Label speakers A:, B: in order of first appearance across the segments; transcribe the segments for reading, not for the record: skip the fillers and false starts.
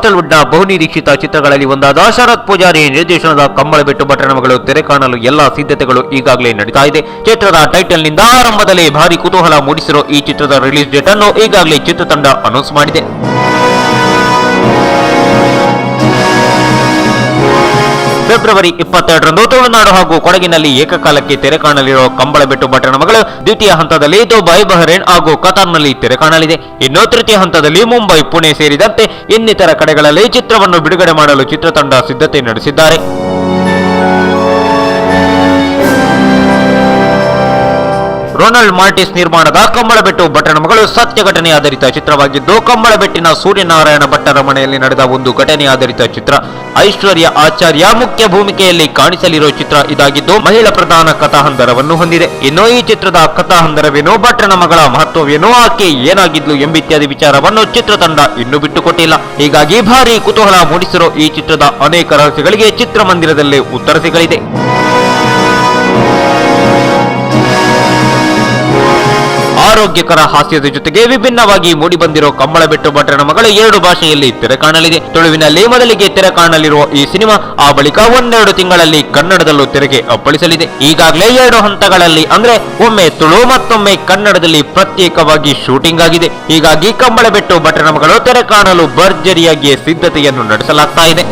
A: Coastal wood ನ ಬಹುನಿರೀಕ್ಷಿತ ಚಿತ್ರಗಳಲ್ಲಿ ಒಂದಾದ ಶರತ್ ಪೂಜಾರಿ ನಿರ್ದೇಶನದ ಕಂಬಳಬೆಟ್ಟು ಬಟ್ರನ ಮಗಳು ತೆರೆ ಕಾಣಲು ಎಲ್ಲಾ ಸಿದ್ಧತೆಗಳು ಈಗಾಗಲೇ ನಡೀತಾ ಇದೆ. ಚಿತ್ರದ ಟೈಟಲ್ ನಿಂದ ಆರಂಭದಲ್ಲಿ ಭಾರಿ ಕುತೂಹಲ ಮೂಡಿಸಿರೋ ಈ ಚಿತ್ರದ ರಿಲೀಸ್ ಡೇಟ್ ಅನ್ನು ಈಗಾಗಲೇ ಚಿತ್ರತಂಡ ಅನೌನ್ಸ್ ಮಾಡಿದೆ. ಫೆಬ್ರವರಿ 22ರಂದು ತುಳುನಾಡು ಹಾಗೂ ಕೊಡಗಿನಲ್ಲಿ ಏಕಕಾಲಕ್ಕೆ ತೆರೆ ಕಾಣಲಿರುವ ಕಂಬಳಬೆಟ್ಟು ಬಟ್ರನ ಮಗಳು ದ್ವಿತೀಯ ಹಂತದಲ್ಲಿ ದುಬೈ, ಬಹ್ರೇನ್ ಹಾಗೂ ಕತಾರ್ನಲ್ಲಿ ತೆರೆ ಕಾಣಲಿದೆ. ಇನ್ನು ತೃತೀಯ ಹಂತದಲ್ಲಿ ಮುಂಬೈ, ಪುಣೆ ಸೇರಿದಂತೆ ಇನ್ನಿತರ ಕಡೆಗಳಲ್ಲಿ ಚಿತ್ರವನ್ನು ಬಿಡುಗಡೆ ಮಾಡಲು ಚಿತ್ರತಂಡ ಸಿದ್ಧತೆ ನಡೆಸಿದ್ದಾರೆ. ರೊನಾಲ್ಡ್ ಮಾರ್ಟಿಸ್ ನಿರ್ಮಾಣದ ಕಂಬಳಬೆಟ್ಟು ಬಟ್ರನ ಮಗಳು ಸತ್ಯ ಘಟನೆ ಆಧಾರಿತ ಚಿತ್ರವಾಗಿದ್ದು, ಕಂಬಳಬೆಟ್ಟಿನ ಸೂರ್ಯನಾರಾಯಣ ಭಟ್ಟರ ಮನೆಯಲ್ಲಿ ನಡೆದ ಒಂದು ಘಟನೆ ಆಧಾರಿತ ಚಿತ್ರ. ಐಶ್ವರ್ಯ ಆಚಾರ್ಯ ಮುಖ್ಯ ಭೂಮಿಕೆಯಲ್ಲಿ ಕಾಣಿಸಲಿರೋ ಚಿತ್ರ ಇದಾಗಿದ್ದು, ಮಹಿಳಾ ಪ್ರಧಾನ ಕಥಾಹಂದರವನ್ನು ಹೊಂದಿದೆ. ಇನ್ನು ಈ ಚಿತ್ರದ ಕಥಾಹಂದರವೇನು, ಭಟ್ರನ ಮಗಳ ಮಹತ್ವವೇನು, ಆಕೆ ಏನಾಗಿದ್ಲು ಎಂಬಿತ್ಯಾದಿ ವಿಚಾರವನ್ನು ಚಿತ್ರತಂಡ ಇನ್ನೂ ಬಿಟ್ಟುಕೊಟ್ಟಿಲ್ಲ. ಹೀಗಾಗಿ ಭಾರಿ ಕುತೂಹಲ ಮೂಡಿಸಿರೋ ಈ ಚಿತ್ರದ ಅನೇಕ ರಹಸ್ಯಗಳಿಗೆ ಚಿತ್ರಮಂದಿರದಲ್ಲೇ ಉತ್ತರ ಸಿಗಲಿದೆ. ಆರೋಗ್ಯಕರ ಹಾಸ್ಯದ ಜೊತೆಗೆ ವಿಭಿನ್ನವಾಗಿ ಮೂಡಿಬಂದಿರೋ ಕಂಬಳಬೆಟ್ಟು ಬಟ್ರನ ಮಗಳು 2 ಭಾಷೆಯಲ್ಲಿ ತೆರೆ ಕಾಣಲಿದೆ. ತುಳುವಿನಲ್ಲಿ ಮೊದಲಿಗೆ ತೆರೆ ಕಾಣಲಿರುವ ಈ ಸಿನಿಮಾ ಆ ಬಳಿಕ 1-2 ತಿಂಗಳಲ್ಲಿ ಕನ್ನಡದಲ್ಲೂ ತೆರೆಗೆ ಅಪ್ಪಳಿಸಲಿದೆ. ಈಗಾಗಲೇ 2 ಹಂತಗಳಲ್ಲಿ ಅಂದ್ರೆ ಒಮ್ಮೆ ತುಳು ಮತ್ತೊಮ್ಮೆ ಕನ್ನಡದಲ್ಲಿ ಪ್ರತ್ಯೇಕವಾಗಿ ಶೂಟಿಂಗ್ ಆಗಿದೆ. ಹೀಗಾಗಿ ಕಂಬಳಬೆಟ್ಟು ಬಟ್ರನ ಮಗಳು ತೆರೆ ಕಾಣಲು ಭರ್ಜರಿಯಾಗಿ ಸಿದ್ಧತೆಯನ್ನು ನಡೆಸಲಾಗ್ತಾ ಇದೆ.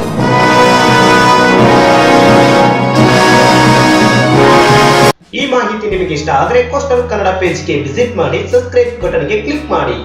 B: ಈ ಮಾಹಿತಿ ನಿಮಗೆ ಇಷ್ಟ ಆದರೆ ಕೋಸ್ಟಲ್ ಕನ್ನಡ ಪೇಜ್ಗೆ ವಿಸಿಟ್ ಮಾಡಿ, ಸಬ್ಸ್ಕ್ರೈಬ್ ಬಟನ್ಗೆ ಕ್ಲಿಕ್ ಮಾಡಿ.